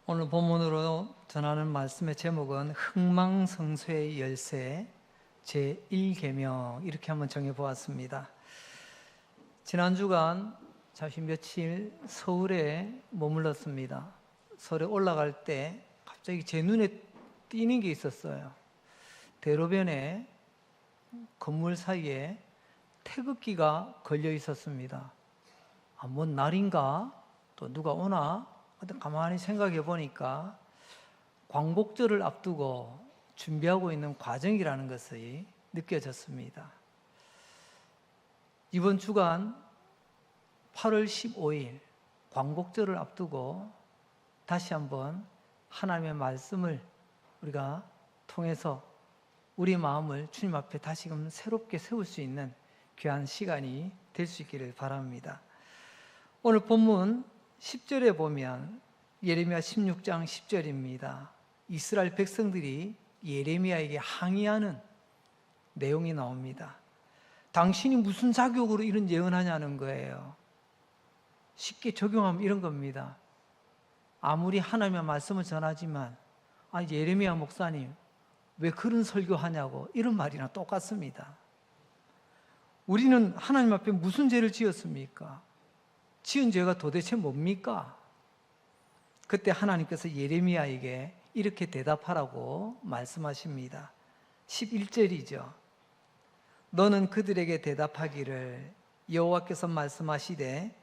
오늘 본문으로 전하는 말씀의 제목은 흥망성쇠의 열쇠 제1계명, 이렇게 한번 정해보았습니다. 지난 주간 잠시 며칠 서울에 머물렀습니다. 서울에 올라갈 때 갑자기 제 눈에 띄는 게 있었어요. 대로변에 건물 사이에 태극기가 걸려 있었습니다. 뭔 날인가? 또 누가 오나? 근데 가만히 생각해 보니까 광복절을 앞두고 준비하고 있는 과정이라는 것이 느껴졌습니다. 이번 주간 8월 15일 광복절을 앞두고 다시 한번 하나님의 말씀을 우리가 통해서 우리 마음을 주님 앞에 다시금 새롭게 세울 수 있는 귀한 시간이 될 수 있기를 바랍니다. 오늘 본문 10절에 보면 예레미야 16장 10절입니다. 이스라엘 백성들이 예레미야에게 항의하는 내용이 나옵니다. 당신이 무슨 자격으로 이런 예언하냐는 거예요. 쉽게 적용하면 이런 겁니다. 아무리 하나님의 말씀을 전하지만 예레미야 목사님 왜 그런 설교하냐고, 이런 말이나 똑같습니다. 우리는 하나님 앞에 무슨 죄를 지었습니까? 지은 죄가 도대체 뭡니까? 그때 하나님께서 예레미야에게 이렇게 대답하라고 말씀하십니다. 11절이죠. 너는 그들에게 대답하기를 여호와께서 말씀하시되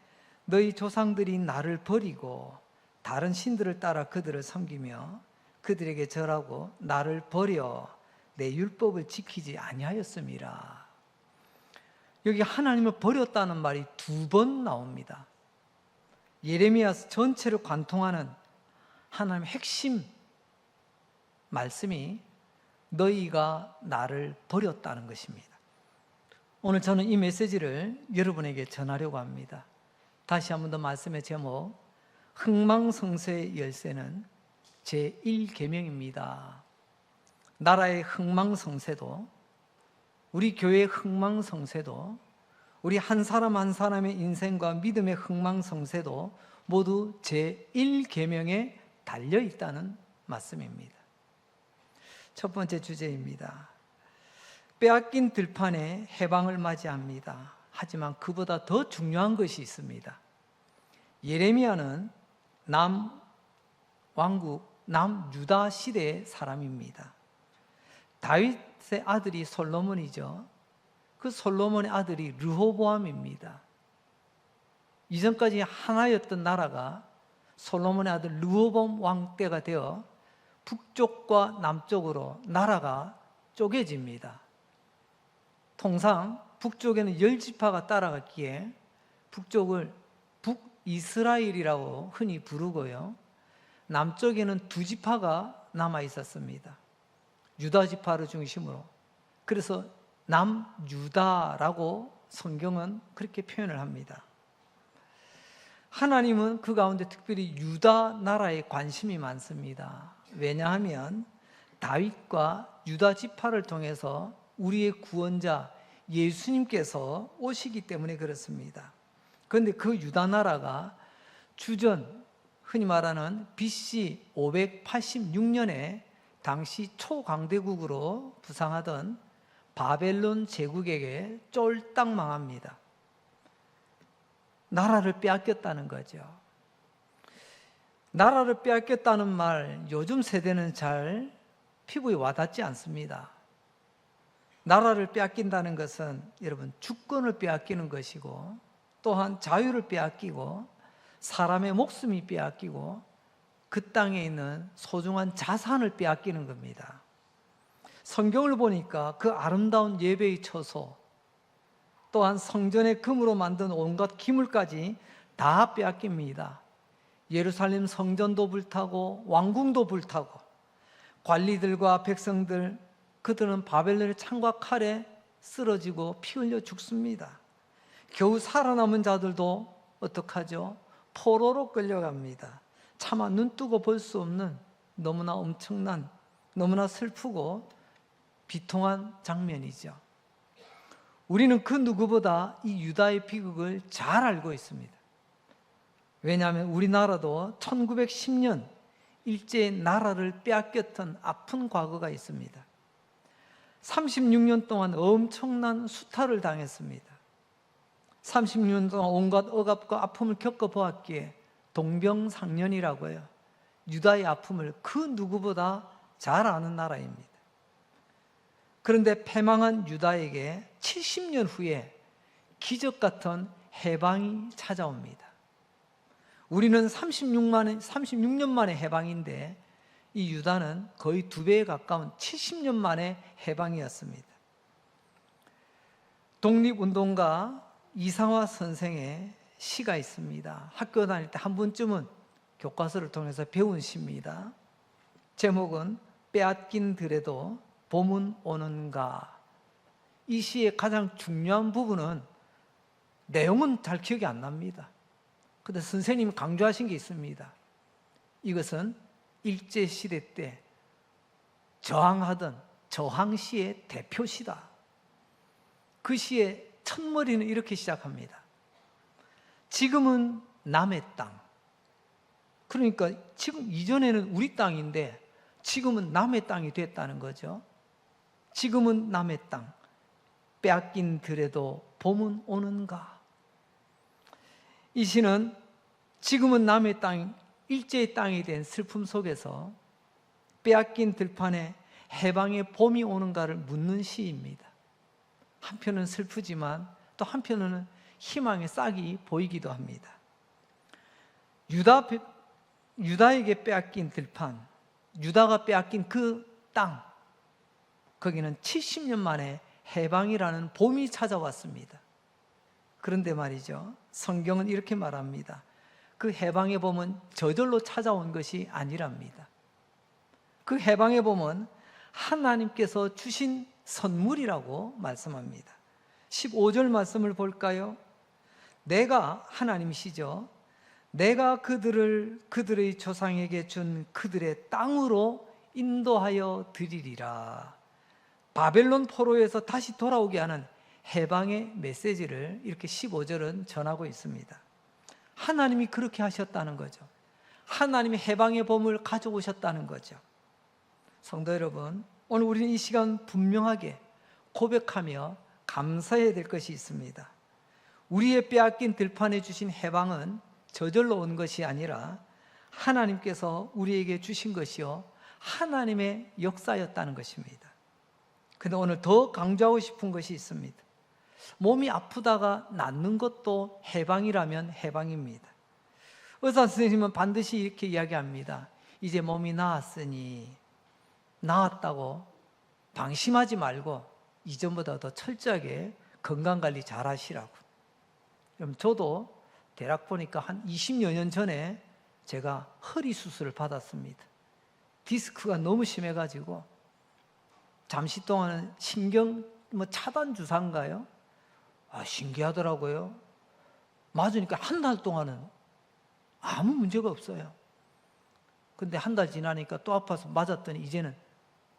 너희 조상들이 나를 버리고 다른 신들을 따라 그들을 섬기며 그들에게 절하고 나를 버려 내 율법을 지키지 아니하였음이라. 여기 하나님을 버렸다는 말이 2번 나옵니다. 예레미야 전체를 관통하는 하나님의 핵심 말씀이 너희가 나를 버렸다는 것입니다. 오늘 저는 이 메시지를 여러분에게 전하려고 합니다. 다시 한 번 더 말씀의 제목, 흥망성쇠의 열쇠는 제1계명입니다. 나라의 흥망성쇠도, 우리 교회의 흥망성쇠도, 우리 한 사람 한 사람의 인생과 믿음의 흥망성쇠도 모두 제1계명에 달려있다는 말씀입니다. 첫 번째 주제입니다. 빼앗긴 들판에 해방을 맞이합니다. 하지만 그보다 더 중요한 것이 있습니다. 예레미야는 남왕국, 남유다 시대의 사람입니다. 다윗의 아들이 솔로몬이죠. 그 솔로몬의 아들이 르호보암입니다. 이전까지 하나였던 나라가 솔로몬의 아들 르호보암 왕 때가 되어 북쪽과 남쪽으로 나라가 쪼개집니다. 통상 북쪽에는 10지파가 따라갔기에 북쪽을 북이스라엘이라고 흔히 부르고요, 남쪽에는 2지파가 남아 있었습니다. 유다 지파를 중심으로. 그래서 남유다라고 성경은 그렇게 표현을 합니다. 하나님은 그 가운데 특별히 유다 나라에 관심이 많습니다. 왜냐하면 다윗과 유다 지파를 통해서 우리의 구원자 예수님께서 오시기 때문에 그렇습니다. 그런데 그 유다 나라가 주전, 흔히 말하는 BC 586년에 당시 초강대국으로 부상하던 바벨론 제국에게 쫄딱 망합니다. 나라를 빼앗겼다는 거죠. 나라를 빼앗겼다는 말, 요즘 세대는 잘 피부에 와닿지 않습니다. 나라를 빼앗긴다는 것은 여러분 주권을 빼앗기는 것이고, 또한 자유를 빼앗기고, 사람의 목숨이 빼앗기고, 그 땅에 있는 소중한 자산을 빼앗기는 겁니다. 성경을 보니까 그 아름다운 예배의 처소, 또한 성전의 금으로 만든 온갖 기물까지 다 빼앗깁니다. 예루살렘 성전도 불타고 왕궁도 불타고, 관리들과 백성들, 그들은 바벨론의 창과 칼에 쓰러지고 피 흘려 죽습니다. 겨우 살아남은 자들도 어떡하죠? 포로로 끌려갑니다. 차마 눈 뜨고 볼 수 없는 너무나 엄청난, 너무나 슬프고 비통한 장면이죠. 우리는 그 누구보다 이 유다의 비극을 잘 알고 있습니다. 왜냐하면 우리나라도 1910년 일제의 나라를 빼앗겼던 아픈 과거가 있습니다. 36년 동안 엄청난 수탈을 당했습니다. 36년 동안 온갖 억압과 아픔을 겪어보았기에 동병상련이라고 해요. 유다의 아픔을 그 누구보다 잘 아는 나라입니다. 그런데 패망한 유다에게 70년 후에 기적 같은 해방이 찾아옵니다. 우리는 36년 만에 해방인데 이 유다는 거의 2배에 가까운 70년 만에 해방이었습니다. 독립운동가 이상화 선생의 시가 있습니다. 학교 다닐 때 한 번쯤은 교과서를 통해서 배운 시입니다. 제목은 빼앗긴 들에도 봄은 오는가. 이 시의 가장 중요한 부분은 내용은 잘 기억이 안 납니다. 그런데 선생님이 강조하신 게 있습니다. 이것은 일제시대 때 저항하던 저항시의 대표시다. 그 시의 첫머리는 이렇게 시작합니다. 지금은 남의 땅. 그러니까 지금 이전에는 우리 땅인데 지금은 남의 땅이 됐다는 거죠. 지금은 남의 땅. 빼앗긴 들에도 봄은 오는가. 이 시는 지금은 남의 땅, 일제의 땅이 된 슬픔 속에서 빼앗긴 들판에 해방의 봄이 오는가를 묻는 시입니다. 한편은 슬프지만 또 한편은 희망의 싹이 보이기도 합니다. 유다에게 빼앗긴 들판, 유다가 빼앗긴 그 땅, 거기는 70년 만에 해방이라는 봄이 찾아왔습니다. 그런데 말이죠, 성경은 이렇게 말합니다. 그 해방의 봄은 저절로 찾아온 것이 아니랍니다. 그 해방의 봄은 하나님께서 주신 선물이라고 말씀합니다. 15절 말씀을 볼까요? 내가, 하나님이시죠, 내가 그들의 조상에게 준 그들의 땅으로 인도하여 드리리라. 바벨론 포로에서 다시 돌아오게 하는 해방의 메시지를 이렇게 15절은 전하고 있습니다. 하나님이 그렇게 하셨다는 거죠. 하나님이 해방의 봄을 가져오셨다는 거죠. 성도 여러분, 오늘 우리는 이 시간 분명하게 고백하며 감사해야 될 것이 있습니다. 우리의 빼앗긴 들판에 주신 해방은 저절로 온 것이 아니라 하나님께서 우리에게 주신 것이요, 하나님의 역사였다는 것입니다. 그런데 오늘 더 강조하고 싶은 것이 있습니다. 몸이 아프다가 낫는 것도 해방이라면 해방입니다. 의사 선생님은 반드시 이렇게 이야기합니다. 이제 몸이 나았으니, 나았다고 방심하지 말고 이전보다 더 철저하게 건강관리 잘 하시라고. 그럼 저도 대략 보니까 한 20여 년 전에 제가 허리 수술을 받았습니다. 디스크가 너무 심해가지고 잠시 동안은 신경 차단 주사인가요? 신기하더라고요. 맞으니까 한 달 동안은 아무 문제가 없어요. 근데 한 달 지나니까 또 아파서 맞았더니 이제는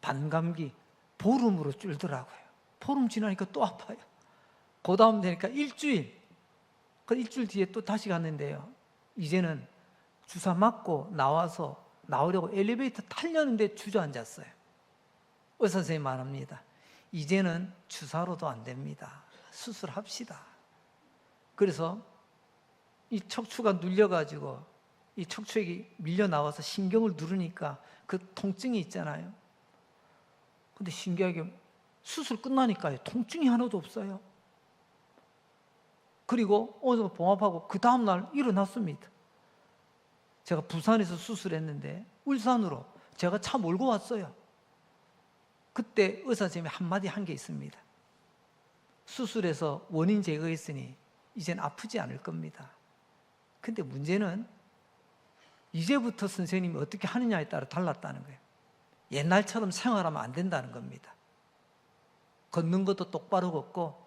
반감기, 보름으로 줄더라고요. 보름 지나니까 또 아파요. 그 다음 되니까 일주일. 그 일주일 뒤에 또 다시 갔는데요. 이제는 주사 맞고 나오려고 엘리베이터 타려는데 주저앉았어요. 의사 선생님이 말합니다. 이제는 주사로도 안 됩니다. 수술합시다. 그래서 이 척추가 눌려가지고 이 척추액이 밀려 나와서 신경을 누르니까 그 통증이 있잖아요. 근데 신기하게 수술 끝나니까요, 통증이 하나도 없어요. 그리고 오늘 봉합하고 그 다음날 일어났습니다. 제가 부산에서 수술했는데 울산으로 제가 차 몰고 왔어요. 그때 의사 선생님이 한마디 한 게 있습니다. 수술해서 원인 제거했으니 이젠 아프지 않을 겁니다. 근데 문제는 이제부터 선생님이 어떻게 하느냐에 따라 달랐다는 거예요. 옛날처럼 생활하면 안 된다는 겁니다. 걷는 것도 똑바로 걷고,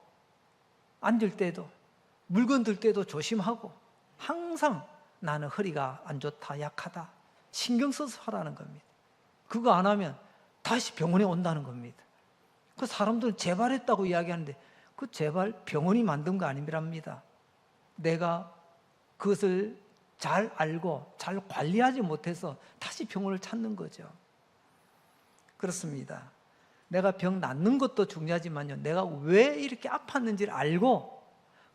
앉을 때도, 물건 들 때도 조심하고, 항상 나는 허리가 안 좋다, 약하다, 신경 써서 하라는 겁니다. 그거 안 하면 다시 병원에 온다는 겁니다. 그 사람들은 재발했다고 이야기하는데 그 재발 병원이 만든 거 아니랍니다. 내가 그것을 잘 알고 잘 관리하지 못해서 다시 병원을 찾는 거죠. 그렇습니다. 내가 병 낫는 것도 중요하지만요, 내가 왜 이렇게 아팠는지를 알고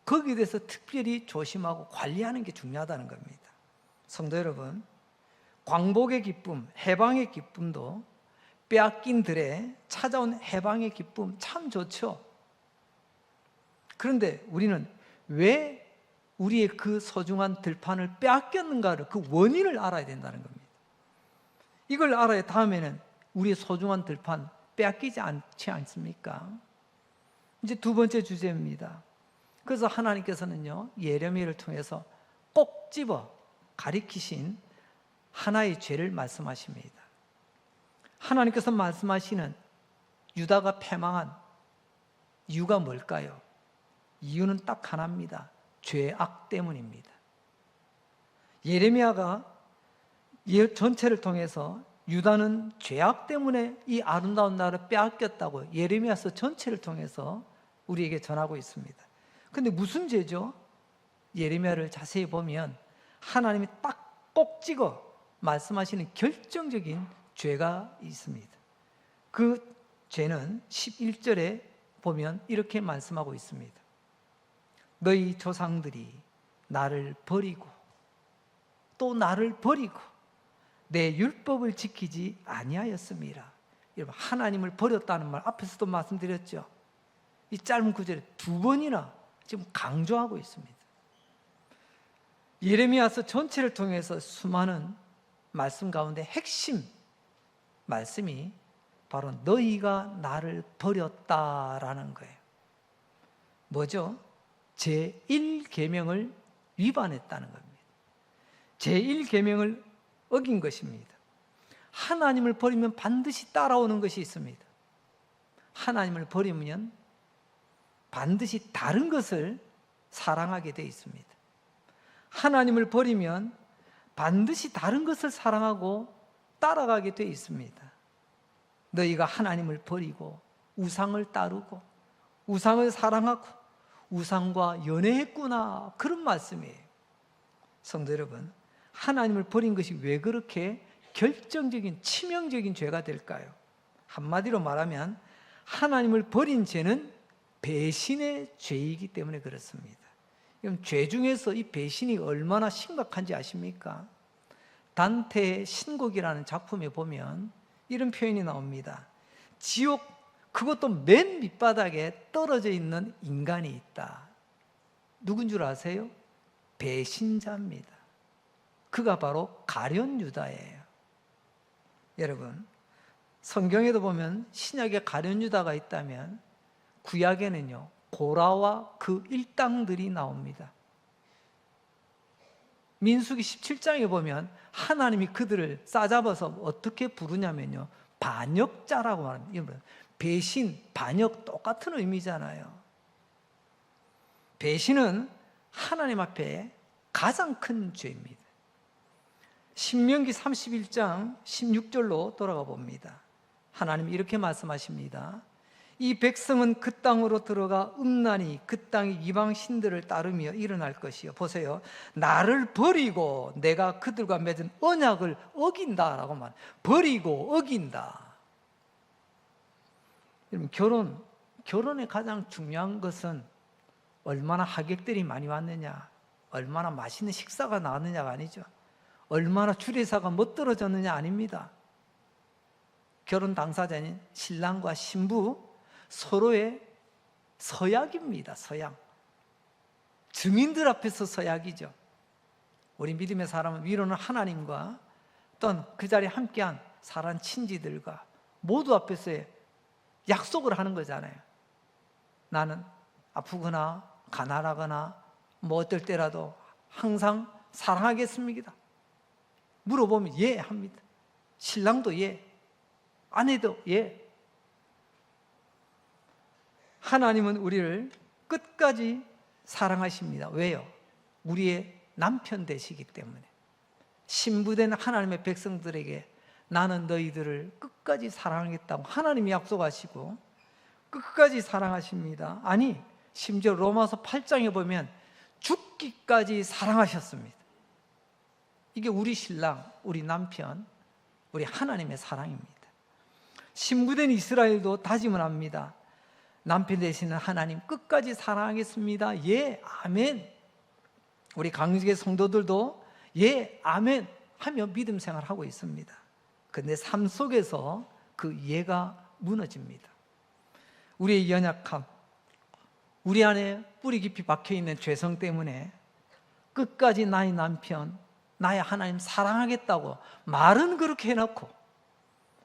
거기에 대해서 특별히 조심하고 관리하는 게 중요하다는 겁니다. 성도 여러분, 광복의 기쁨, 해방의 기쁨도 빼앗긴 들에 찾아온 해방의 기쁨 참 좋죠. 그런데 우리는 왜 우리의 그 소중한 들판을 빼앗겼는가를, 그 원인을 알아야 된다는 겁니다. 이걸 알아야 다음에는 우리의 소중한 들판 빼앗기지 않지 않습니까? 이제 두 번째 주제입니다. 그래서 하나님께서는요, 예레미야를 통해서 꼭 집어 가리키신 하나의 죄를 말씀하십니다. 하나님께서 말씀하시는 유다가 패망한 이유가 뭘까요? 이유는 딱 하나입니다. 죄악 때문입니다. 예레미야가 전체를 통해서 유다는 죄악 때문에 이 아름다운 나라를 빼앗겼다고 예레미야서 전체를 통해서 우리에게 전하고 있습니다. 근데 무슨 죄죠? 예레미야를 자세히 보면 하나님이 딱 꼭 찍어 말씀하시는 결정적인 죄가 있습니다. 그 죄는 11절에 보면 이렇게 말씀하고 있습니다. 너희 조상들이 나를 버리고 또 나를 버리고 내 율법을 지키지 아니하였습니다. 여러분, 하나님을 버렸다는 말 앞에서도 말씀드렸죠. 이 짧은 구절에 두 번이나 지금 강조하고 있습니다. 예레미야서 전체를 통해서 수많은 말씀 가운데 핵심 말씀이 바로 너희가 나를 버렸다라는 거예요. 뭐죠? 제1계명을 위반했다는 겁니다. 제1계명을 어긴 것입니다. 하나님을 버리면 반드시 따라오는 것이 있습니다. 하나님을 버리면 반드시 다른 것을 사랑하게 되어 있습니다. 하나님을 버리면 반드시 다른 것을 사랑하고 따라가게 되어 있습니다. 너희가 하나님을 버리고 우상을 따르고 우상을 사랑하고 우상과 연애했구나, 그런 말씀이에요. 성도 여러분, 하나님을 버린 것이 왜 그렇게 결정적인 치명적인 죄가 될까요? 한마디로 말하면 하나님을 버린 죄는 배신의 죄이기 때문에 그렇습니다. 그럼 죄 중에서 이 배신이 얼마나 심각한지 아십니까? 단테의 신곡이라는 작품에 보면 이런 표현이 나옵니다. 지옥, 그것도 맨 밑바닥에 떨어져 있는 인간이 있다. 누군 줄 아세요? 배신자입니다. 그가 바로 가룟 유다예요. 여러분, 성경에도 보면 신약에 가룟 유다가 있다면 구약에는요, 고라와 그 일당들이 나옵니다. 민수기 17장에 보면 하나님이 그들을 싸잡아서 어떻게 부르냐면요, 반역자라고 말합니다. 배신, 반역 똑같은 의미잖아요. 배신은 하나님 앞에 가장 큰 죄입니다. 신명기 31장 16절로 돌아가 봅니다. 하나님이 이렇게 말씀하십니다. 이 백성은 그 땅으로 들어가 음란히 그 땅의 이방 신들을 따르며 일어날 것이요. 보세요. 나를 버리고 내가 그들과 맺은 언약을 어긴다라고 말. 버리고 어긴다. 여러분, 결혼의 가장 중요한 것은 얼마나 하객들이 많이 왔느냐, 얼마나 맛있는 식사가 나왔느냐가 아니죠. 얼마나 주례사가 멋들어졌느냐 아닙니다. 결혼 당사자인 신랑과 신부 서로의 서약입니다. 서약. 증인들 앞에서 서약이죠. 우리 믿음의 사람은 위로는 하나님과 또는 그 자리에 함께한 사랑 친지들과 모두 앞에서의 약속을 하는 거잖아요. 나는 아프거나 가난하거나 뭐 어떨 때라도 항상 사랑하겠습니다. 물어보면 예 합니다. 신랑도 예, 아내도 예. 하나님은 우리를 끝까지 사랑하십니다. 왜요? 우리의 남편 되시기 때문에. 신부된 하나님의 백성들에게 나는 너희들을 끝까지 사랑하겠다고 하나님이 약속하시고 끝까지 사랑하십니다. 아니, 심지어 로마서 8장에 보면 죽기까지 사랑하셨습니다. 이게 우리 신랑, 우리 남편, 우리 하나님의 사랑입니다. 신부된 이스라엘도 다짐을 합니다. 남편 되시는 하나님 끝까지 사랑하겠습니다. 예, 아멘. 우리 강직의 성도들도 예, 아멘 하며 믿음 생활하고 있습니다. 그런데 삶 속에서 그 예가 무너집니다. 우리의 연약함, 우리 안에 뿌리 깊이 박혀있는 죄성 때문에 끝까지 나의 남편, 나의 하나님 사랑하겠다고 말은 그렇게 해놓고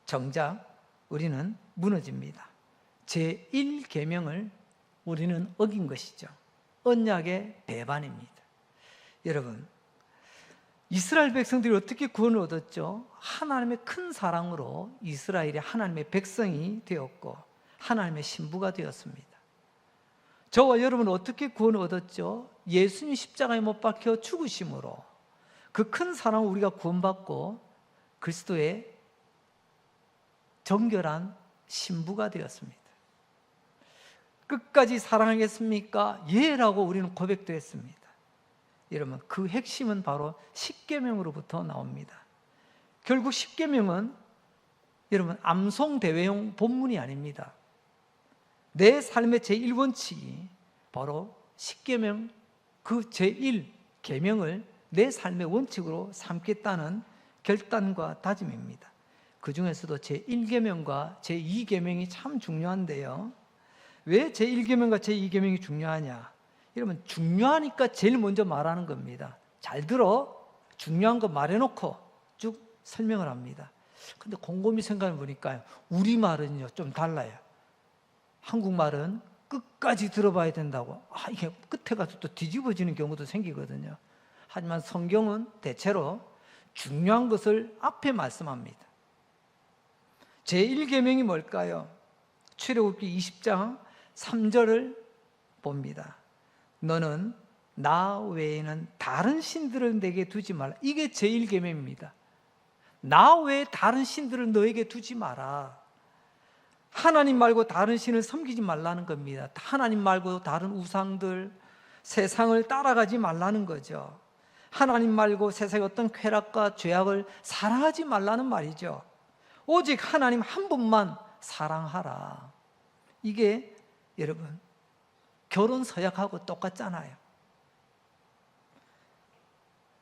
정작 우리는 무너집니다. 제1계명을 우리는 어긴 것이죠. 언약의 배반입니다. 여러분, 이스라엘 백성들이 어떻게 구원을 얻었죠? 하나님의 큰 사랑으로 이스라엘이 하나님의 백성이 되었고 하나님의 신부가 되었습니다. 저와 여러분은 어떻게 구원을 얻었죠? 예수님 십자가에 못 박혀 죽으심으로 그 큰 사랑을 우리가 구원받고 그리스도의 정결한 신부가 되었습니다. 끝까지 사랑하겠습니까? 예라고 우리는 고백도 했습니다. 여러분, 그 핵심은 바로 십계명으로부터 나옵니다. 결국 십계명은 여러분 암송대회용 본문이 아닙니다. 내 삶의 제1원칙이 바로 십계명 그 제1계명을 내 삶의 원칙으로 삼겠다는 결단과 다짐입니다. 그 중에서도 제1계명과 제2계명이 참 중요한데요. 왜 제1계명과 제2계명이 중요하냐? 여러분, 중요하니까 제일 먼저 말하는 겁니다. 잘 들어. 중요한 거 말해놓고 쭉 설명을 합니다. 근데 곰곰이 생각해 보니까요, 우리말은요 좀 달라요. 한국말은 끝까지 들어봐야 된다고, 이게 끝에 가서 또 뒤집어지는 경우도 생기거든요. 하지만 성경은 대체로 중요한 것을 앞에 말씀합니다. 제1계명이 뭘까요? 출애굽기 20장 3절을 봅니다. 너는 나 외에는 다른 신들을 내게 두지 말라. 이게 제1계명입니다. 나 외에 다른 신들을 너에게 두지 마라. 하나님 말고 다른 신을 섬기지 말라는 겁니다. 하나님 말고 다른 우상들, 세상을 따라가지 말라는 거죠. 하나님 말고 세상의 어떤 쾌락과 죄악을 사랑하지 말라는 말이죠. 오직 하나님 한 분만 사랑하라. 이게 여러분 결혼 서약하고 똑같잖아요.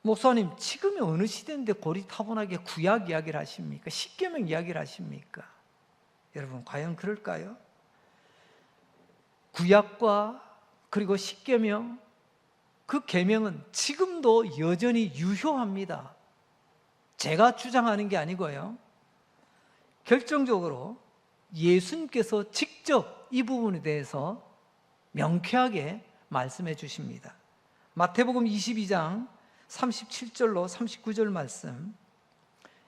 목사님, 지금이 어느 시대인데 고리타분하게 구약 이야기를 하십니까? 십계명 이야기를 하십니까? 여러분, 과연 그럴까요? 구약과 그리고 십계명, 그 계명은 지금도 여전히 유효합니다. 제가 주장하는 게 아니고요. 결정적으로 예수님께서 직접 이 부분에 대해서 명쾌하게 말씀해 주십니다. 마태복음 22장 37절로 39절 말씀,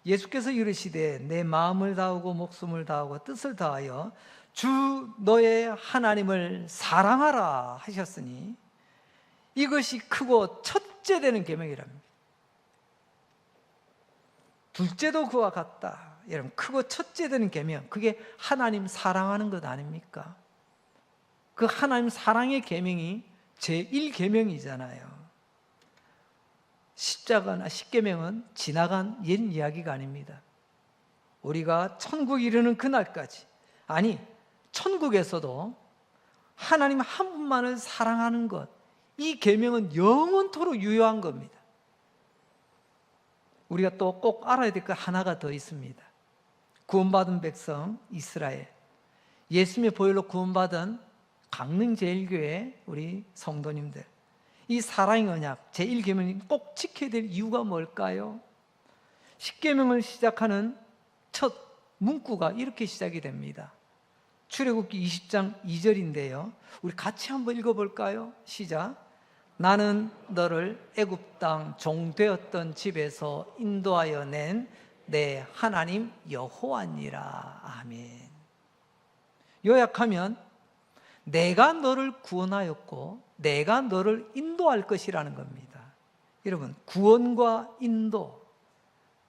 예수께서 이르시되 내 마음을 다하고 목숨을 다하고 뜻을 다하여 주 너의 하나님을 사랑하라 하셨으니 이것이 크고 첫째 되는 계명이랍니다. 둘째도 그와 같다. 여러분, 크고 첫째 되는 계명, 그게 하나님 사랑하는 것 아닙니까? 그 하나님 사랑의 계명이 제1계명이잖아요. 십자가나 십계명은 지나간 옛 이야기가 아닙니다. 우리가 천국 이르는 그날까지, 아니 천국에서도 하나님 한 분만을 사랑하는 것, 이 계명은 영원토록 유효한 겁니다. 우리가 또 꼭 알아야 될 것 하나가 더 있습니다. 구원받은 백성 이스라엘, 예수님의 보혈로 구원받은 강릉제일교회 우리 성도님들, 이 사랑의 언약 제1계명이 꼭 지켜야 될 이유가 뭘까요? 십계명을 시작하는 첫 문구가 이렇게 시작이 됩니다. 출애굽기 20장 2절인데요. 우리 같이 한번 읽어볼까요? 시작. 나는 너를 애굽 땅 종되었던 집에서 인도하여 낸 내 하나님 여호와니라. 아멘. 요약하면 내가 너를 구원하였고 내가 너를 인도할 것이라는 겁니다. 여러분, 구원과 인도,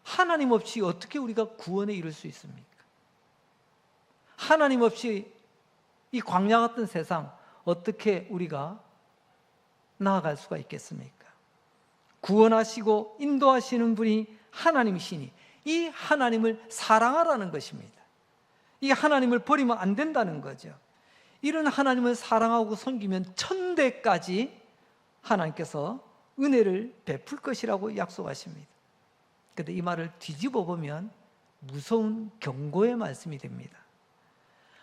하나님 없이 어떻게 우리가 구원에 이룰 수 있습니까? 하나님 없이 이 광야 같은 세상 어떻게 우리가 나아갈 수가 있겠습니까? 구원하시고 인도하시는 분이 하나님이시니 이 하나님을 사랑하라는 것입니다. 이 하나님을 버리면 안 된다는 거죠. 이런 하나님을 사랑하고 섬기면 천대까지 하나님께서 은혜를 베풀 것이라고 약속하십니다. 그런데 이 말을 뒤집어 보면 무서운 경고의 말씀이 됩니다.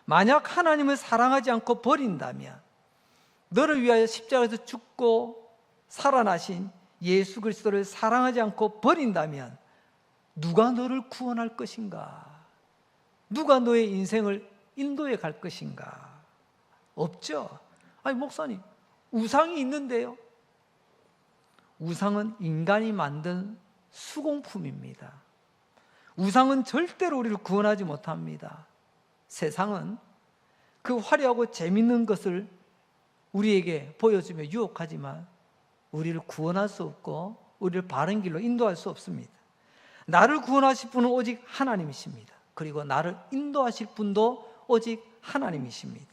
만약 하나님을 사랑하지 않고 버린다면, 너를 위하여 십자가에서 죽고 살아나신 예수 그리스도를 사랑하지 않고 버린다면 누가 너를 구원할 것인가? 누가 너의 인생을 인도해 갈 것인가? 없죠. 아니 목사님, 우상이 있는데요. 우상은 인간이 만든 수공품입니다. 우상은 절대로 우리를 구원하지 못합니다. 세상은 그 화려하고 재밌는 것을 우리에게 보여주며 유혹하지만 우리를 구원할 수 없고 우리를 바른 길로 인도할 수 없습니다. 나를 구원하실 분은 오직 하나님이십니다. 그리고 나를 인도하실 분도 오직 하나님이십니다.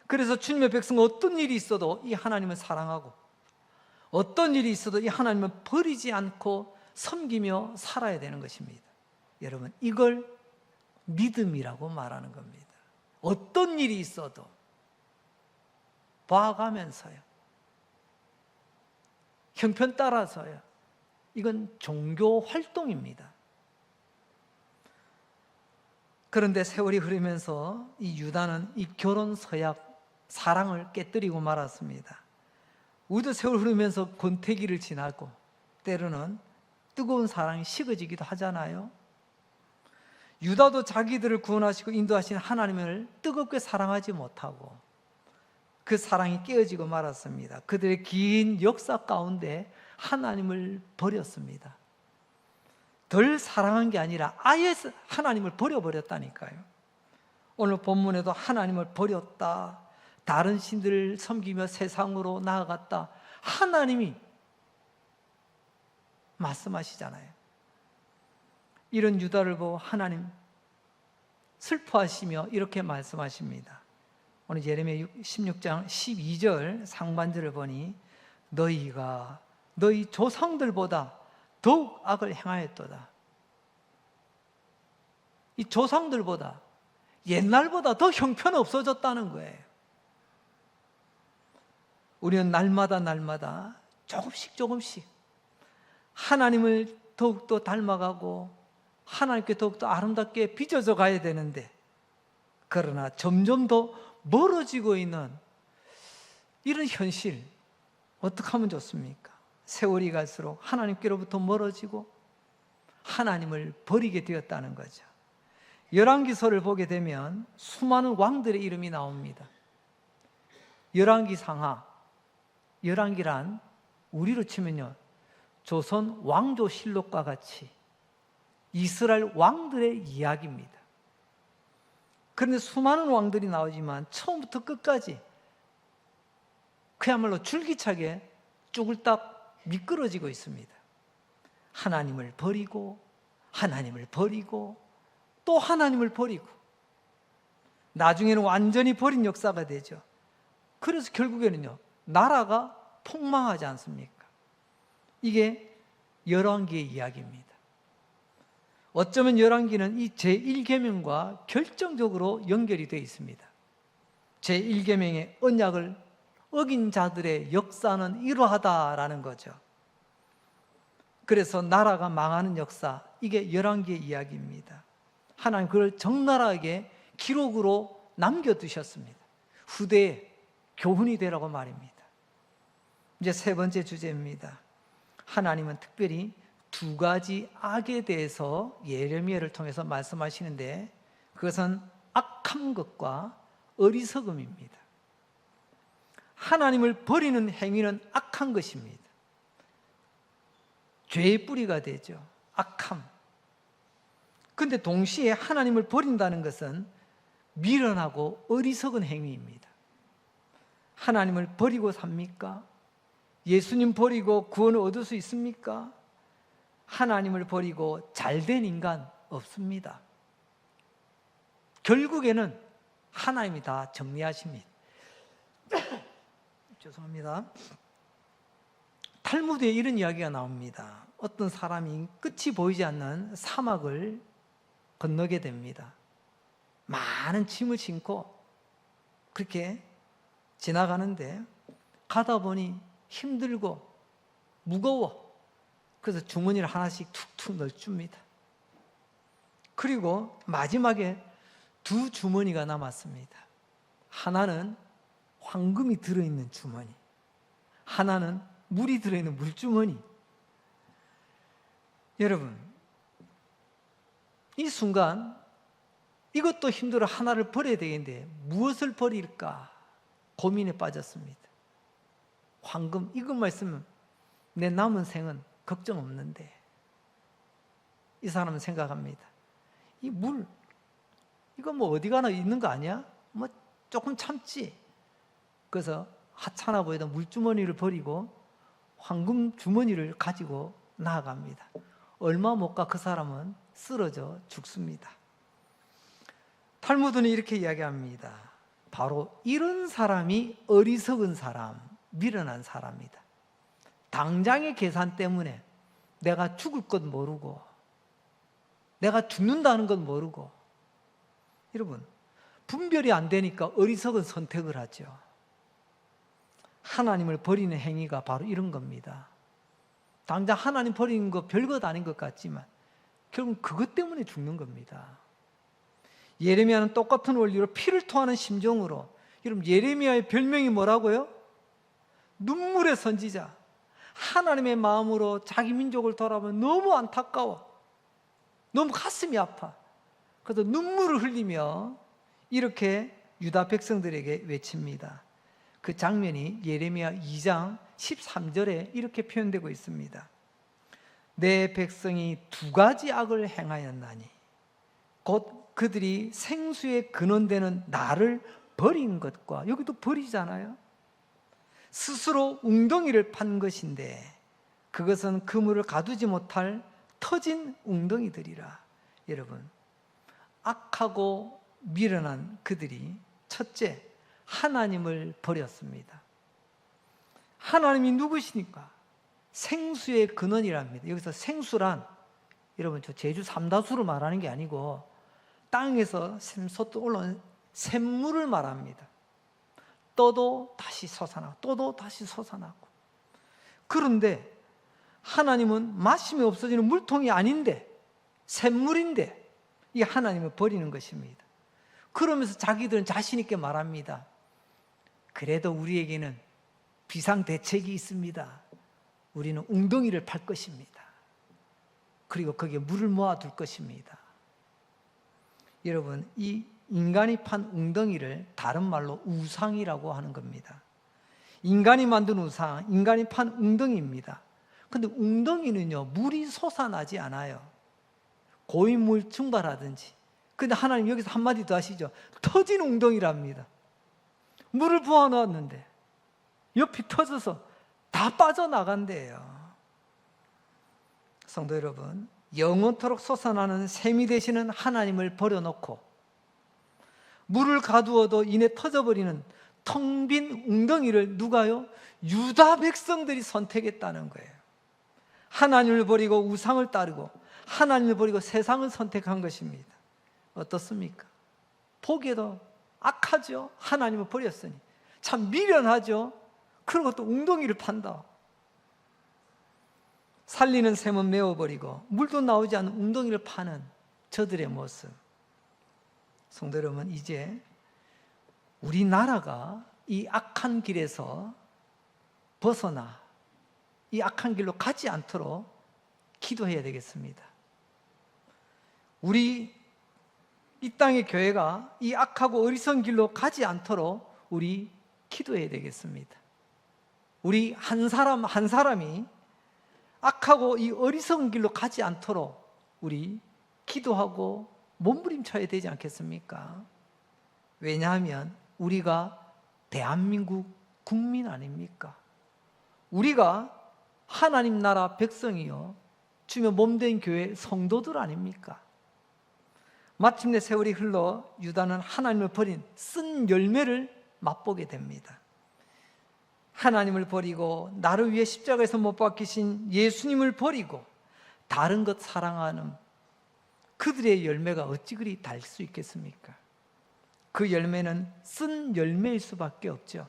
그래서 주님의 백성은 어떤 일이 있어도 이 하나님을 사랑하고 어떤 일이 있어도 이 하나님을 버리지 않고 섬기며 살아야 되는 것입니다. 여러분, 이걸 믿음이라고 말하는 겁니다. 어떤 일이 있어도 봐가면서요, 형편 따라서요, 이건 종교 활동입니다. 그런데 세월이 흐르면서 이 유다는 이 결혼 서약 사랑을 깨뜨리고 말았습니다. 우리도 세월 흐르면서 권태기를 지나고 때로는 뜨거운 사랑이 식어지기도 하잖아요. 유다도 자기들을 구원하시고 인도하신 하나님을 뜨겁게 사랑하지 못하고 그 사랑이 깨어지고 말았습니다. 그들의 긴 역사 가운데 하나님을 버렸습니다. 덜 사랑한 게 아니라 아예 하나님을 버려버렸다니까요. 오늘 본문에도 하나님을 버렸다, 다른 신들을 섬기며 세상으로 나아갔다, 하나님이 말씀하시잖아요. 이런 유다를 보고 하나님 슬퍼하시며 이렇게 말씀하십니다. 오늘 예레미야 16장 12절 상반절을 보니 너희가 너희 조상들보다 더욱 악을 행하였도다. 이 조상들보다, 옛날보다 더 형편 없어졌다는 거예요. 우리는 날마다 조금씩 하나님을 더욱더 닮아가고 하나님께 더욱더 아름답게 빚어져 가야 되는데, 그러나 점점 더 멀어지고 있는 이런 현실, 어떻게 하면 좋습니까? 세월이 갈수록 하나님께로부터 멀어지고 하나님을 버리게 되었다는 거죠. 열왕기서를 보게 되면 수많은 왕들의 이름이 나옵니다. 열왕기상하, 열왕기란 우리로 치면요, 조선 왕조실록과 같이 이스라엘 왕들의 이야기입니다. 그런데 수많은 왕들이 나오지만 처음부터 끝까지 그야말로 줄기차게 쭈글딱 미끄러지고 있습니다. 하나님을 버리고 하나님을 버리고 또 하나님을 버리고 나중에는 완전히 버린 역사가 되죠. 그래서 결국에는요, 나라가 폭망하지 않습니까? 이게 열왕기의 이야기입니다. 어쩌면 열왕기는 이 제1계명과 결정적으로 연결이 되어 있습니다. 제1계명의 언약을 어긴 자들의 역사는 이러하다라는 거죠. 그래서 나라가 망하는 역사, 이게 열왕기의 이야기입니다. 하나님 그걸 적나라하게 기록으로 남겨두셨습니다. 후대에 교훈이 되라고 말입니다. 이제 세 번째 주제입니다. 하나님은 특별히 두 가지 악에 대해서 예레미야를 통해서 말씀하시는데, 그것은 악한 것과 어리석음입니다. 하나님을 버리는 행위는 악한 것입니다. 죄의 뿌리가 되죠. 악함. 그런데 동시에 하나님을 버린다는 것은 미련하고 어리석은 행위입니다. 하나님을 버리고 삽니까? 예수님 버리고 구원을 얻을 수 있습니까? 하나님을 버리고 잘된 인간 없습니다. 결국에는 하나님이 다 정리하십니다. 죄송합니다. 탈무드에 이런 이야기가 나옵니다. 어떤 사람이 끝이 보이지 않는 사막을 건너게 됩니다. 많은 짐을 싣고 그렇게 지나가는데 가다 보니 힘들고 무거워. 그래서 주머니를 하나씩 툭툭 넣어줍니다. 그리고 마지막에 두 주머니가 남았습니다. 하나는 황금이 들어있는 주머니, 하나는 물이 들어있는 물주머니. 여러분, 이 순간 이것도 힘들어 하나를 버려야 되겠는데 무엇을 버릴까 고민에 빠졌습니다. 황금, 이것만 있으면 내 남은 생은 걱정 없는데, 이 사람은 생각합니다. 이 물, 이거 뭐 어디 가나 있는 거 아니야? 뭐 조금 참지. 그래서 하찮아 보이던 물주머니를 버리고 황금 주머니를 가지고 나아갑니다. 얼마 못 가 그 사람은 쓰러져 죽습니다. 탈무드는 이렇게 이야기합니다. 바로 이런 사람이 어리석은 사람, 미련한 사람이다. 당장의 계산 때문에 내가 죽을 것 모르고, 내가 죽는다는 것 모르고, 여러분, 분별이 안 되니까 어리석은 선택을 하죠. 하나님을 버리는 행위가 바로 이런 겁니다. 당장 하나님 버리는 거 별것 아닌 것 같지만 결국 그것 때문에 죽는 겁니다. 예레미야는 똑같은 원리로 피를 토하는 심정으로, 여러분, 예레미야의 별명이 뭐라고요? 눈물의 선지자. 하나님의 마음으로 자기 민족을 돌아보면 너무 안타까워, 너무 가슴이 아파. 그래서 눈물을 흘리며 이렇게 유다 백성들에게 외칩니다. 그 장면이 예레미야 2장 13절에 이렇게 표현되고 있습니다. 내 백성이 두 가지 악을 행하였나니 곧 그들이 생수의 근원되는 나를 버린 것과, 여기도 버리잖아요. 스스로 웅덩이를 판 것인데 그것은 그물을 가두지 못할 터진 웅덩이들이라. 여러분, 악하고 미련한 그들이 첫째, 하나님을 버렸습니다. 하나님이 누구시니까? 생수의 근원이랍니다. 여기서 생수란, 여러분, 저 제주 삼다수를 말하는 게 아니고 땅에서 샘솟도 올라온 샘물을 말합니다. 떠도 다시 솟아나고 떠도 다시 솟아나고. 그런데 하나님은 마시면 없어지는 물통이 아닌데, 샘물인데 이 하나님을 버리는 것입니다. 그러면서 자기들은 자신 있게 말합니다. 그래도 우리에게는 비상대책이 있습니다. 우리는 웅덩이를 팔 것입니다. 그리고 거기에 물을 모아둘 것입니다. 여러분, 이 인간이 판 웅덩이를 다른 말로 우상이라고 하는 겁니다. 인간이 만든 우상, 인간이 판 웅덩이입니다. 근데 웅덩이는요, 물이 솟아나지 않아요. 고인물 증발하든지. 근데 하나님 여기서 한마디 더 하시죠. 터진 웅덩이랍니다. 물을 부어넣었는데 옆이 터져서 다 빠져나간대요. 성도 여러분, 영원토록 솟아나는 샘이 되시는 하나님을 버려놓고 물을 가두어도 이내 터져버리는 텅 빈 웅덩이를 누가요? 유다 백성들이 선택했다는 거예요. 하나님을 버리고 우상을 따르고 하나님을 버리고 세상을 선택한 것입니다. 어떻습니까? 보기에도 악하죠. 하나님을 버렸으니. 참 미련하죠. 그리고 또 웅덩이를 판다. 살리는 샘은 메워버리고 물도 나오지 않는 웅덩이를 파는 저들의 모습. 성도 여러분, 이제 우리나라가 이 악한 길에서 벗어나 이 악한 길로 가지 않도록 기도해야 되겠습니다. 우리 이 땅의 교회가 이 악하고 어리석은 길로 가지 않도록 우리 기도해야 되겠습니다. 우리 한 사람 한 사람이 악하고 이 어리석은 길로 가지 않도록 우리 기도하고 몸부림쳐야 되지 않겠습니까? 왜냐하면 우리가 대한민국 국민 아닙니까? 우리가 하나님 나라 백성이요 주며 몸된 교회 성도들 아닙니까? 마침내 세월이 흘러 유다는 하나님을 버린 쓴 열매를 맛보게 됩니다. 하나님을 버리고 나를 위해 십자가에서 못 박히신 예수님을 버리고 다른 것 사랑하는 그들의 열매가 어찌 그리 달 수 있겠습니까? 그 열매는 쓴 열매일 수밖에 없죠.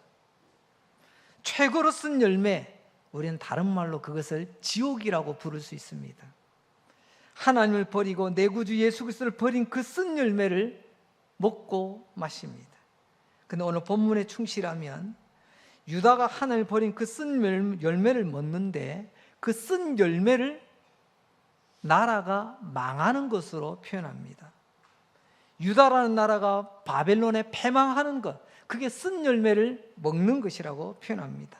최고로 쓴 열매, 우리는 다른 말로 그것을 지옥이라고 부를 수 있습니다. 하나님을 버리고 내 구주 예수 그리스도를 버린 그 쓴 열매를 먹고 마십니다. 근데 오늘 본문에 충실하면 유다가 하나님을 버린 그 쓴 열매를 먹는데 그 쓴 열매를 나라가 망하는 것으로 표현합니다. 유다라는 나라가 바벨론에 패망하는 것, 그게 쓴 열매를 먹는 것이라고 표현합니다.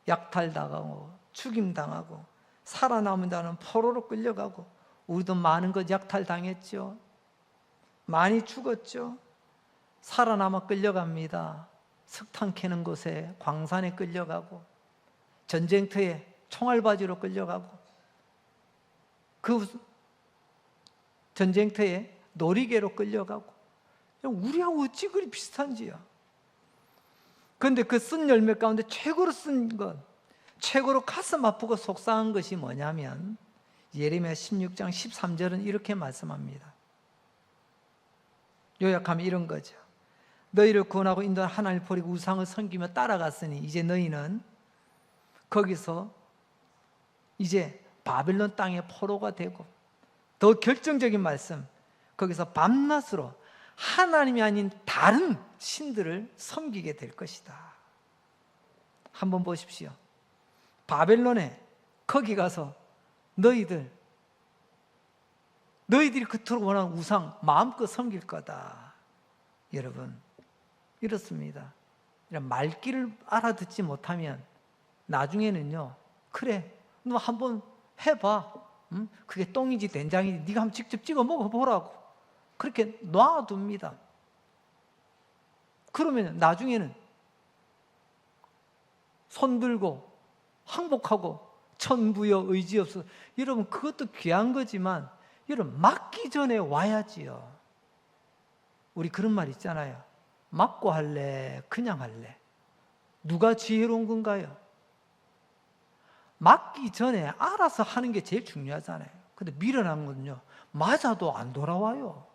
약탈당하고 죽임당하고 살아남은 자는 포로로 끌려가고, 우리도 많은 것 약탈당했죠. 많이 죽었죠. 살아남아 끌려갑니다. 석탄 캐는 곳에 광산에 끌려가고, 전쟁터에 총알바지로 끌려가고, 그 전쟁터에 놀이개로 끌려가고, 우리하고 어찌 그리 비슷한지요. 그런데 그 쓴 열매 가운데 최고로 쓴 것, 최고로 가슴 아프고 속상한 것이 뭐냐면 예레미야 16장 13절은 이렇게 말씀합니다. 요약하면 이런 거죠. 너희를 구원하고 인도한 하나님을 버리고 우상을 섬기며 따라갔으니 이제 너희는 거기서 이제 바벨론 땅의 포로가 되고, 더 결정적인 말씀, 거기서 밤낮으로 하나님이 아닌 다른 신들을 섬기게 될 것이다. 한번 보십시오. 바벨론에 거기 가서 너희들이 그토록 원하는 우상 마음껏 섬길 거다. 여러분, 이렇습니다. 이런 말귀를 알아듣지 못하면 나중에는요, 그래, 너 한번 해봐. 응? 그게 똥인지 된장인지 네가 한번 직접 찍어 먹어보라고 그렇게 놔둡니다. 그러면 나중에는 손들고 항복하고 천부여 의지 없어. 여러분, 그것도 귀한 거지만 여러분, 맞기 전에 와야지요. 우리 그런 말 있잖아요. 맞고 할래, 그냥 할래? 누가 지혜로운 건가요? 맞기 전에 알아서 하는 게 제일 중요하잖아요. 근데 미련한 건요, 맞아도 안 돌아와요.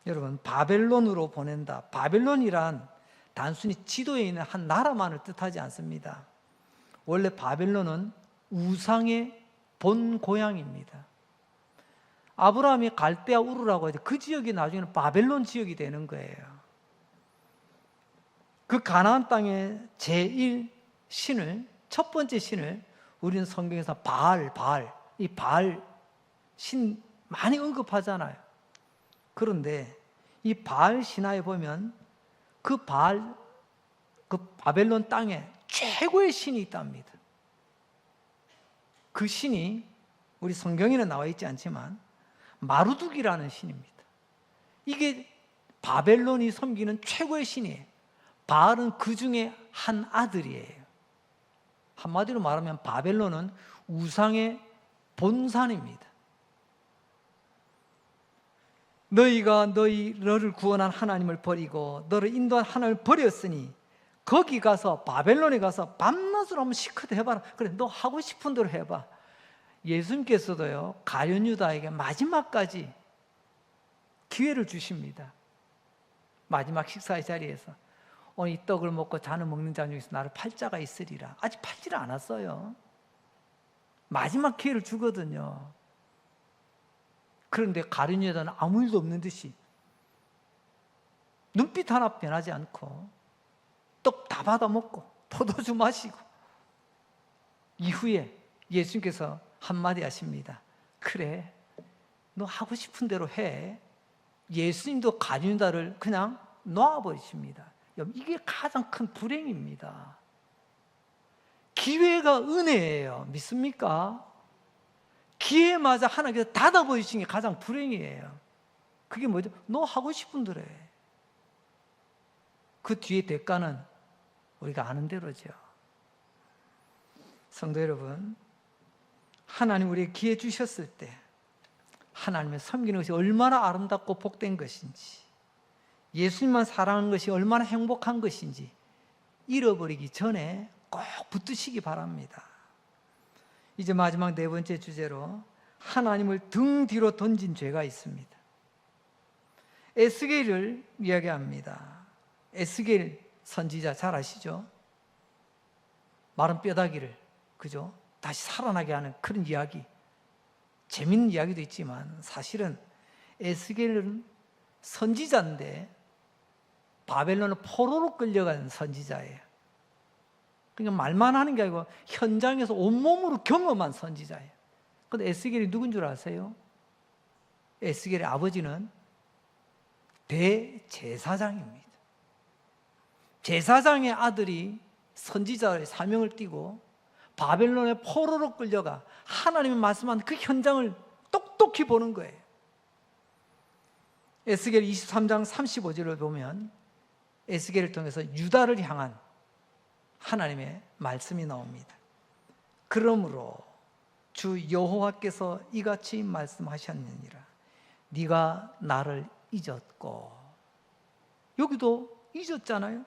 여러분, 바벨론으로 보낸다. 바벨론이란 단순히 지도에 있는 한 나라만을 뜻하지 않습니다. 원래 바벨론은 우상의 본 고향입니다. 아브라함이 갈대아 우르라고 해서 그 지역이 나중에는 바벨론 지역이 되는 거예요. 그 가나안 땅의 제1신을, 첫 번째 신을 우리는 성경에서 이 바알 신 많이 언급하잖아요. 그런데 이 바알 신화에 보면 그 바벨론 땅에 최고의 신이 있답니다. 그 신이 우리 성경에는 나와 있지 않지만 마루둑이라는 신입니다. 이게 바벨론이 섬기는 최고의 신이에요. 바알은 그 중에 한 아들이에요. 한마디로 말하면 바벨론은 우상의 본산입니다. 너희가 너를 구원한 하나님을 버리고 너를 인도한 하나님을 버렸으니 거기 가서, 바벨론에 가서 밤낮으로 한번 시크도 해봐라. 그래, 너 하고 싶은 대로 해봐. 예수님께서도요, 가룟 유다에게 마지막까지 기회를 주십니다. 마지막 식사의 자리에서 오늘 이 떡을 먹고 잔을 먹는 자 중에서 나를 팔 자가 있으리라. 아직 팔지를 않았어요. 마지막 기회를 주거든요. 그런데 가룟 유다는 아무 일도 없는 듯이 눈빛 하나 변하지 않고 떡 다 받아 먹고 포도주 마시고, 이후에 예수님께서 한마디 하십니다. 그래, 너 하고 싶은 대로 해. 예수님도 가룟 유다를 그냥 놓아버리십니다. 이게 가장 큰 불행입니다. 기회가 은혜예요. 믿습니까? 기회마저 하나님께서 닫아버리신 게 가장 불행이에요. 그게 뭐죠? 너 하고 싶은 대로 해. 그 뒤에 대가는 우리가 아는 대로죠. 성도 여러분, 하나님 우리에게 기회 주셨을 때 하나님을 섬기는 것이 얼마나 아름답고 복된 것인지, 예수님만 사랑하는 것이 얼마나 행복한 것인지 잃어버리기 전에 꼭 붙드시기 바랍니다. 이제 마지막 네 번째 주제로 하나님을 등 뒤로 던진 죄가 있습니다. 에스겔을 이야기합니다. 에스겔 선지자 잘 아시죠? 마른 뼈다귀를 그죠? 다시 살아나게 하는 그런 이야기, 재밌는 이야기도 있지만 사실은 에스겔은 선지자인데 바벨론의 포로로 끌려간 선지자예요. 그러니까 말만 하는 게 아니고 현장에서 온몸으로 경험한 선지자예요. 그런데 에스겔이 누군 줄 아세요? 에스겔의 아버지는 대제사장입니다. 제사장의 아들이 선지자의 사명을 띠고 바벨론의 포로로 끌려가 하나님이 말씀한 그 현장을 똑똑히 보는 거예요. 에스겔 23장 35절을 보면 에스겔을 통해서 유다를 향한 하나님의 말씀이 나옵니다. 그러므로 주 여호와께서 이같이 말씀하셨느니라. 네가 나를 잊었고, 여기도 잊었잖아요.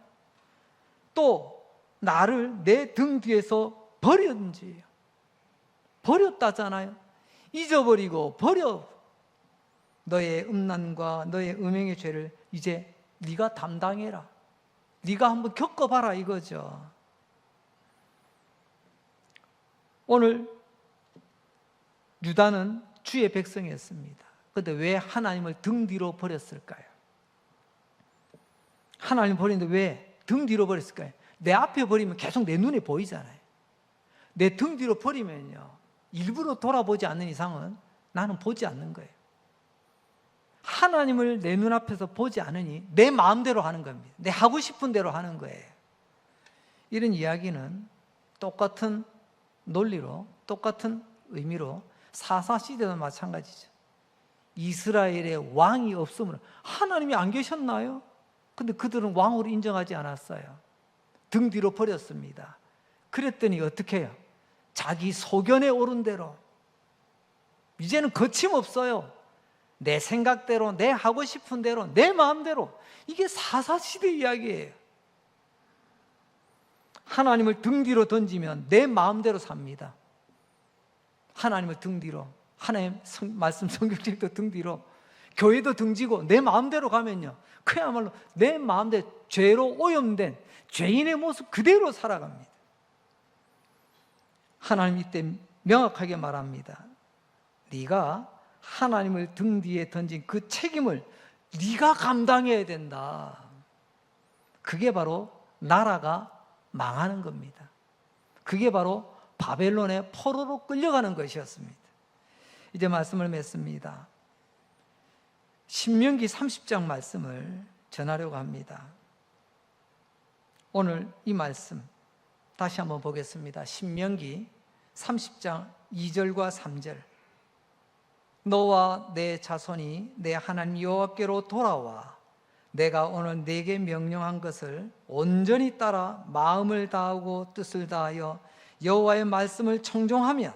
또 나를 내 등 뒤에서 버렸는지, 버렸다잖아요. 잊어버리고 버려. 너의 음란과 너의 음행의 죄를 이제 네가 담당해라. 네가 한번 겪어봐라 이거죠. 오늘 유다는 주의 백성이었습니다. 그런데 왜 하나님을 등 뒤로 버렸을까요? 하나님 버리는데 왜 등 뒤로 버렸을까요? 내 앞에 버리면 계속 내 눈에 보이잖아요. 내 등 뒤로 버리면요, 일부러 돌아보지 않는 이상은 나는 보지 않는 거예요. 하나님을 내 눈앞에서 보지 않으니 내 마음대로 하는 겁니다. 내 하고 싶은 대로 하는 거예요. 이런 이야기는 똑같은 논리로, 똑같은 의미로 사사시대도 마찬가지죠. 이스라엘의 왕이 없으므로 하나님이 안 계셨나요? 근데 그들은 왕으로 인정하지 않았어요. 등 뒤로 버렸습니다. 그랬더니 어떻게 해요? 자기 소견에 오른 대로, 이제는 거침없어요. 내 생각대로, 내 하고 싶은 대로, 내 마음대로. 이게 사사시대 이야기예요. 하나님을 등 뒤로 던지면 내 마음대로 삽니다. 하나님을 등 뒤로, 하나님 말씀 성경책도 등 뒤로, 교회도 등지고 내 마음대로 가면요, 그야말로 내 마음대로 죄로 오염된 죄인의 모습 그대로 살아갑니다. 하나님 이때 명확하게 말합니다. 네가 하나님을 등 뒤에 던진 그 책임을 네가 감당해야 된다. 그게 바로 나라가 망하는 겁니다. 그게 바로 바벨론의 포로로 끌려가는 것이었습니다. 이제 말씀을 맺습니다. 신명기 30장 말씀을 전하려고 합니다. 오늘 이 말씀 다시 한번 보겠습니다. 신명기 30장 2절과 3절. 너와 내 자손이 내 하나님 여호와께로 돌아와 내가 오늘 네게 명령한 것을 온전히 따라 마음을 다하고 뜻을 다하여 여호와의 말씀을 청종하면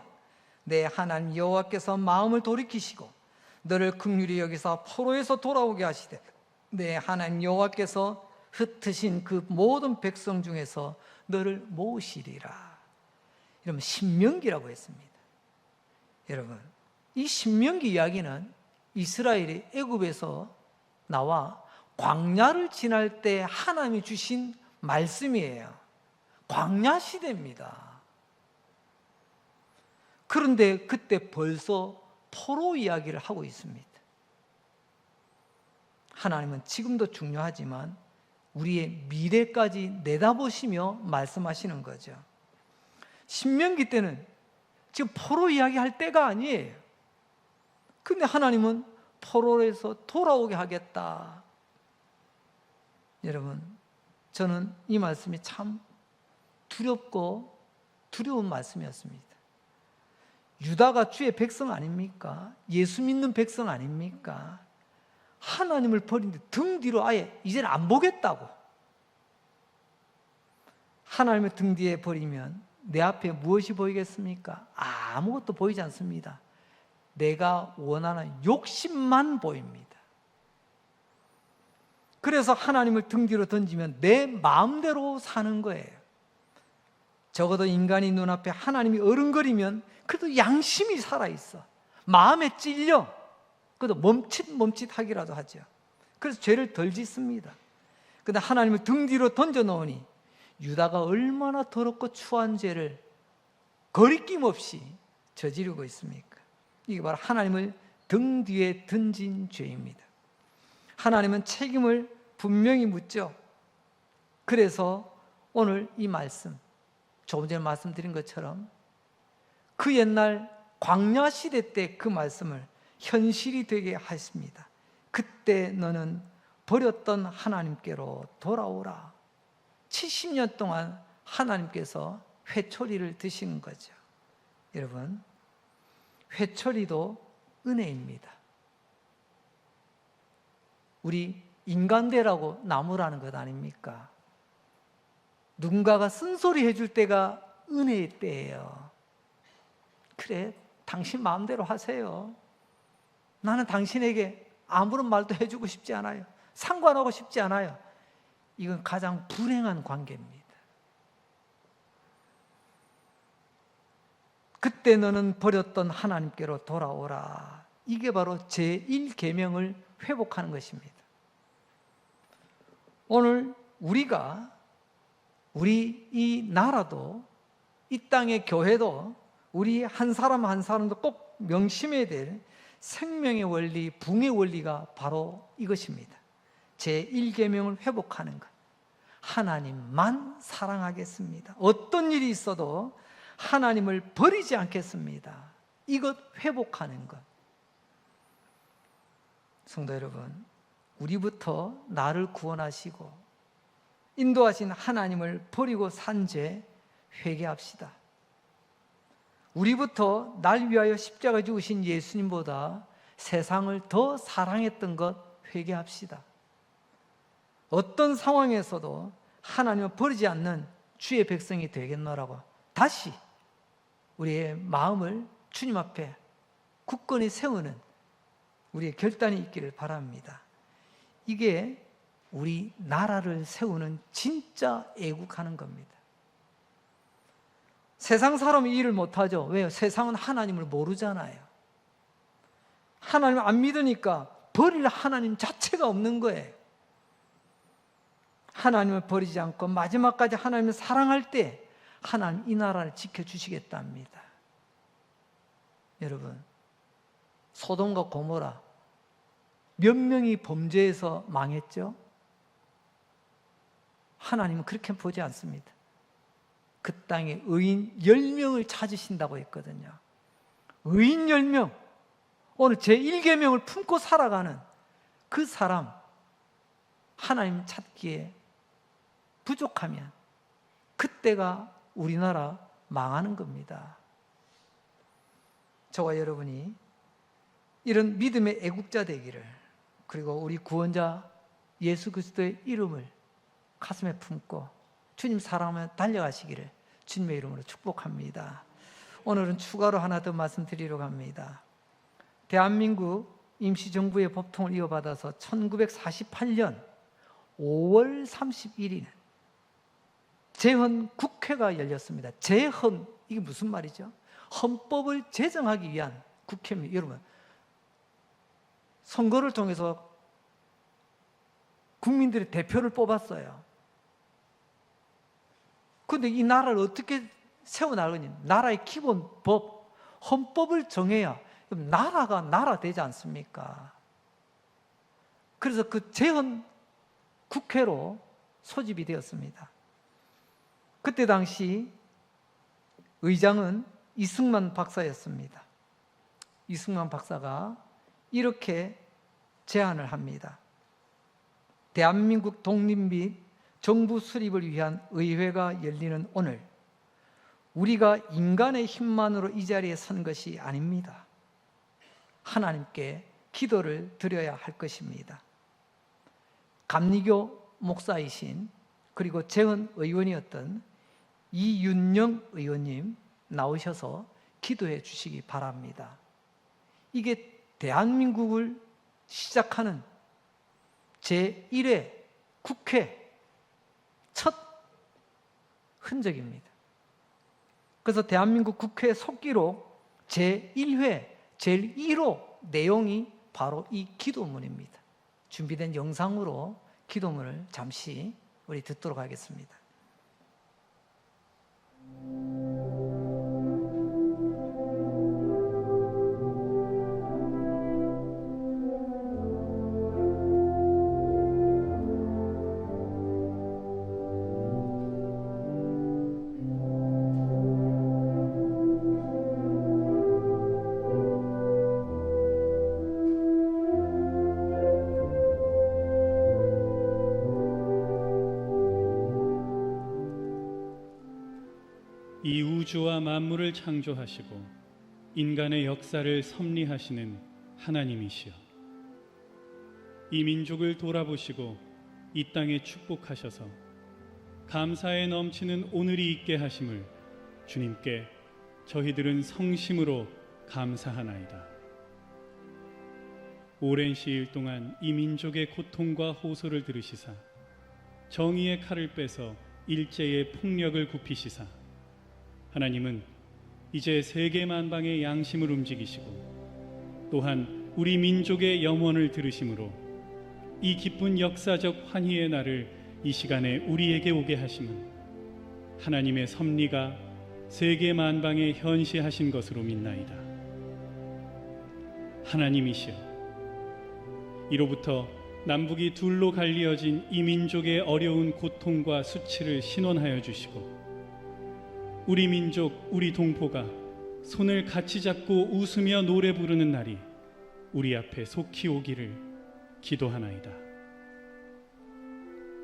내 하나님 여호와께서 마음을 돌이키시고 너를 긍휼히 여기사 포로에서 돌아오게 하시되 내 하나님 여호와께서 흩으신 그 모든 백성 중에서 너를 모으시리라. 이러면 신명기라고 했습니다. 여러분, 이 신명기 이야기는 이스라엘이 애굽에서 나와 광야를 지날 때 하나님이 주신 말씀이에요. 광야 시대입니다. 그런데 그때 벌써 포로 이야기를 하고 있습니다. 하나님은 지금도 중요하지만 우리의 미래까지 내다보시며 말씀하시는 거죠. 신명기 때는 지금 포로 이야기할 때가 아니에요. 근데 하나님은 포로에서 돌아오게 하겠다. 여러분, 저는 이 말씀이 참 두렵고 두려운 말씀이었습니다. 유다가 주의 백성 아닙니까? 예수 믿는 백성 아닙니까? 하나님을 버린데 등 뒤로 아예 이제는 안 보겠다고. 하나님을 등 뒤에 버리면 내 앞에 무엇이 보이겠습니까? 아무것도 보이지 않습니다. 내가 원하는 욕심만 보입니다. 그래서 하나님을 등 뒤로 던지면 내 마음대로 사는 거예요. 적어도 인간이 눈앞에 하나님이 어른거리면 그래도 양심이 살아있어. 마음에 찔려. 그래도 멈칫멈칫하기라도 하죠. 그래서 죄를 덜 짓습니다. 그런데 하나님을 등 뒤로 던져 놓으니 유다가 얼마나 더럽고 추한 죄를 거리낌 없이 저지르고 있습니까? 이게 바로 하나님을 등 뒤에 던진 죄입니다. 하나님은 책임을 분명히 묻죠. 그래서 오늘 이 말씀, 조금 전에 말씀드린 것처럼 그 옛날 광야 시대 때 그 말씀을 현실이 되게 하십니다. 그때 너는 버렸던 하나님께로 돌아오라. 70년 동안 하나님께서 회초리를 드신 거죠. 여러분, 회초리도 은혜입니다. 우리 인간대라고 나무라는 것 아닙니까? 누군가가 쓴소리 해줄 때가 은혜의 때예요. 그래, 당신 마음대로 하세요. 나는 당신에게 아무런 말도 해주고 싶지 않아요. 상관하고 싶지 않아요. 이건 가장 불행한 관계입니다. 그때 너는 버렸던 하나님께로 돌아오라. 이게 바로 제1계명을 회복하는 것입니다. 오늘 우리 이 나라도, 이 땅의 교회도, 우리 한 사람 한 사람도 꼭 명심해야 될 생명의 원리, 붕의 원리가 바로 이것입니다. 제1계명을 회복하는 것. 하나님만 사랑하겠습니다. 어떤 일이 있어도 하나님을 버리지 않겠습니다. 이것 회복하는 것. 성도 여러분, 우리부터 나를 구원하시고 인도하신 하나님을 버리고 산 죄 회개합시다. 우리부터 날 위하여 십자가 죽으신 예수님보다 세상을 더 사랑했던 것 회개합시다. 어떤 상황에서도 하나님을 버리지 않는 주의 백성이 되겠노라고 다시 우리의 마음을 주님 앞에 굳건히 세우는 우리의 결단이 있기를 바랍니다. 이게 우리 나라를 세우는 진짜 애국하는 겁니다. 세상 사람이 일을 못하죠. 왜요? 세상은 하나님을 모르잖아요. 하나님을 안 믿으니까 버릴 하나님 자체가 없는 거예요. 하나님을 버리지 않고 마지막까지 하나님을 사랑할 때 하나님 이 나라를 지켜주시겠답니다. 여러분, 소돔과 고모라 몇 명이 범죄해서 망했죠? 하나님은 그렇게 보지 않습니다. 그 땅에 의인 10명을 찾으신다고 했거든요. 의인 10명, 오늘 제1계명을 품고 살아가는 그 사람, 하나님 찾기에 부족하면 그때가 우리나라 망하는 겁니다. 저와 여러분이 이런 믿음의 애국자 되기를, 그리고 우리 구원자 예수 그리스도의 이름을 가슴에 품고 주님 사랑하며 달려가시기를 주님의 이름으로 축복합니다. 오늘은 추가로 하나 더 말씀드리려고 합니다. 대한민국 임시정부의 법통을 이어받아서 1948년 5월 31일 재헌국회가 열렸습니다. 재헌, 이게 무슨 말이죠? 헌법을 제정하기 위한 국회입니다. 여러분, 선거를 통해서 국민들의 대표를 뽑았어요. 그런데 이 나라를 어떻게 세워나가니? 나라의 기본 법, 헌법을 정해야 나라가 나라 되지 않습니까? 그래서 그 재헌 국회로 소집이 되었습니다. 그때 당시 의장은 이승만 박사였습니다. 이승만 박사가 이렇게 제안을 합니다. 대한민국 독립 및 정부 수립을 위한 의회가 열리는 오늘, 우리가 인간의 힘만으로 이 자리에 선 것이 아닙니다. 하나님께 기도를 드려야 할 것입니다. 감리교 목사이신, 그리고 재헌 의원이었던 이윤영 의원님 나오셔서 기도해 주시기 바랍니다. 이게 대한민국을 시작하는 제1회 국회 첫 흔적입니다. 그래서 대한민국 국회 속기록 제1회 제1호 내용이 바로 이 기도문입니다. 준비된 영상으로 기도문을 잠시 우리 듣도록 하겠습니다. 이 우주와 만물을 창조하시고 인간의 역사를 섭리하시는 하나님이시여, 이 민족을 돌아보시고 이 땅에 축복하셔서 감사에 넘치는 오늘이 있게 하심을 주님께 저희들은 성심으로 감사하나이다. 오랜 시일 동안 이 민족의 고통과 호소를 들으시사 정의의 칼을 빼서 일제의 폭력을 굽히시사 하나님은 이제 세계 만방의 양심을 움직이시고 또한 우리 민족의 염원을 들으심으로 이 기쁜 역사적 환희의 날을 이 시간에 우리에게 오게 하심은 하나님의 섭리가 세계 만방에 현시하신 것으로 믿나이다. 하나님이시여, 이로부터 남북이 둘로 갈리어진 이 민족의 어려운 고통과 수치를 신원하여 주시고 우리 민족, 우리 동포가 손을 같이 잡고 웃으며 노래 부르는 날이 우리 앞에 속히 오기를 기도하나이다.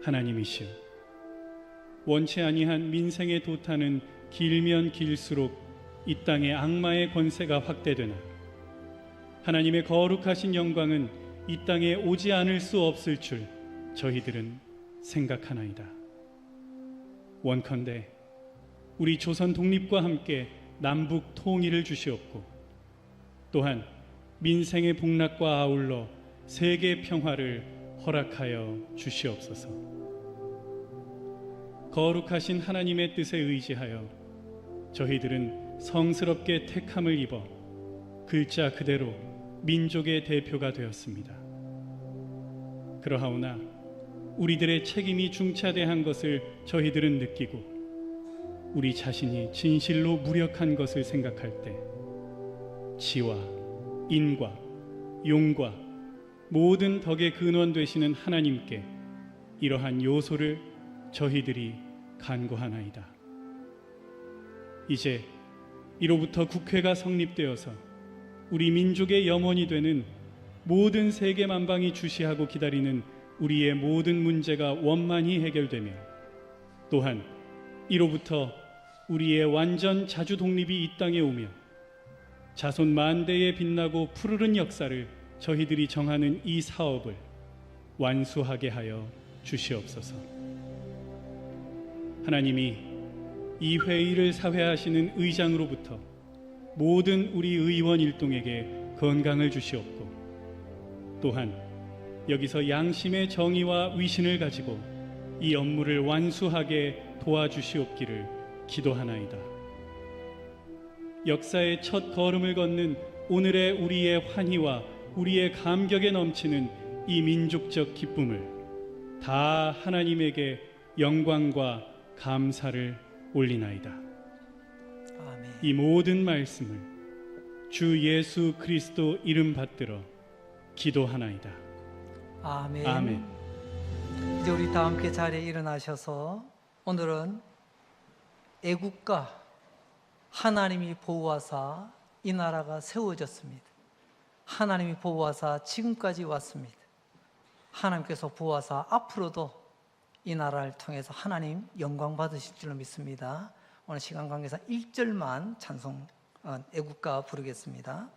하나님이시여, 원치 아니한 민생의 도탄은 길면 길수록 이 땅의 악마의 권세가 확대되나 하나님의 거룩하신 영광은 이 땅에 오지 않을 수 없을 줄 저희들은 생각하나이다. 원컨대 우리 조선 독립과 함께 남북 통일을 주시옵고 또한 민생의 복락과 아울러 세계 평화를 허락하여 주시옵소서. 거룩하신 하나님의 뜻에 의지하여 저희들은 성스럽게 택함을 입어 글자 그대로 민족의 대표가 되었습니다. 그러하오나 우리들의 책임이 중차대한 것을 저희들은 느끼고 우리 자신이 진실로 무력한 것을 생각할 때 지와 인과 용과 모든 덕의 근원 되시는 하나님께 이러한 요소를 저희들이 간구하나이다. 이제 이로부터 국회가 성립되어서 우리 민족의 염원이 되는 모든 세계 만방이 주시하고 기다리는 우리의 모든 문제가 원만히 해결되며 또한 이로부터 우리의 완전 자주 독립이 이 땅에 오며 자손 만대에 빛나고 푸르른 역사를 저희들이 정하는 이 사업을 완수하게 하여 주시옵소서. 하나님이 이 회의를 사회하시는 의장으로부터 모든 우리 의원 일동에게 건강을 주시옵고 또한 여기서 양심의 정의와 위신을 가지고 이 업무를 완수하게 도와주시옵기를 기도하나이다. 역사의 첫 걸음을 걷는 오늘의 우리의 환희와 우리의 감격에 넘치는 이 민족적 기쁨을 다 하나님에게 영광과 감사를 올리나이다. 아멘. 이 모든 말씀을 주 예수 그리스도 이름 받들어 기도하나이다. 아멘. 아멘. 이제 우리 다 함께 자리에 일어나셔서 오늘은 애국가 하나님이 보호하사 이 나라가 세워졌습니다. 하나님이 보호하사 지금까지 왔습니다. 하나님께서 보호하사 앞으로도 이 나라를 통해서 하나님 영광 받으실 줄로 믿습니다. 오늘 시간 관계상 1절만 찬송 애국가 부르겠습니다.